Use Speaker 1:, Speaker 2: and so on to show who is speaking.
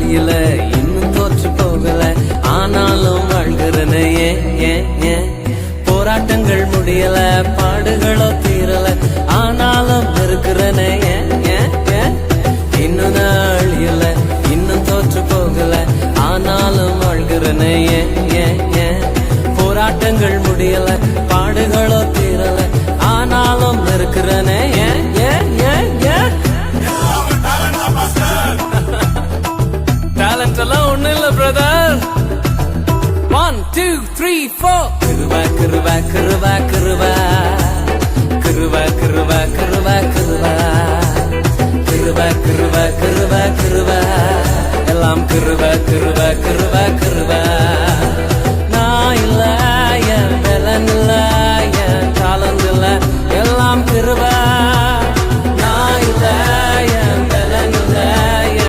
Speaker 1: வழியில இன்னும் தோற்று போகல, ஆனாலும் வாழ்கிறனே ஏன் போராட்டங்கள் முடியல, பாடுகளோ தீரல, ஆனாலும் இருக்கிறனே ஏன் இன்னும் நாழியல இன்னும் தோற்று போகல, ஆனாலும் வாழ்கிறனே ஏன் போராட்டங்கள் முடியல, பாடுகளோ தீரல, ஆனாலும் இருக்கிறனே ஏன் டேலண்ட் எல்லாம் ஒண்ணு இல்ல பிரதர். 1 2 3 4 கிருபா கிருபா கிருபா கிருபா கிருபா கிருபா கிருபா கிருபா கிருபா கிருபா கிருபா கிருபா எல்லாம் கிருபா கிருபா கிருபா கிருபா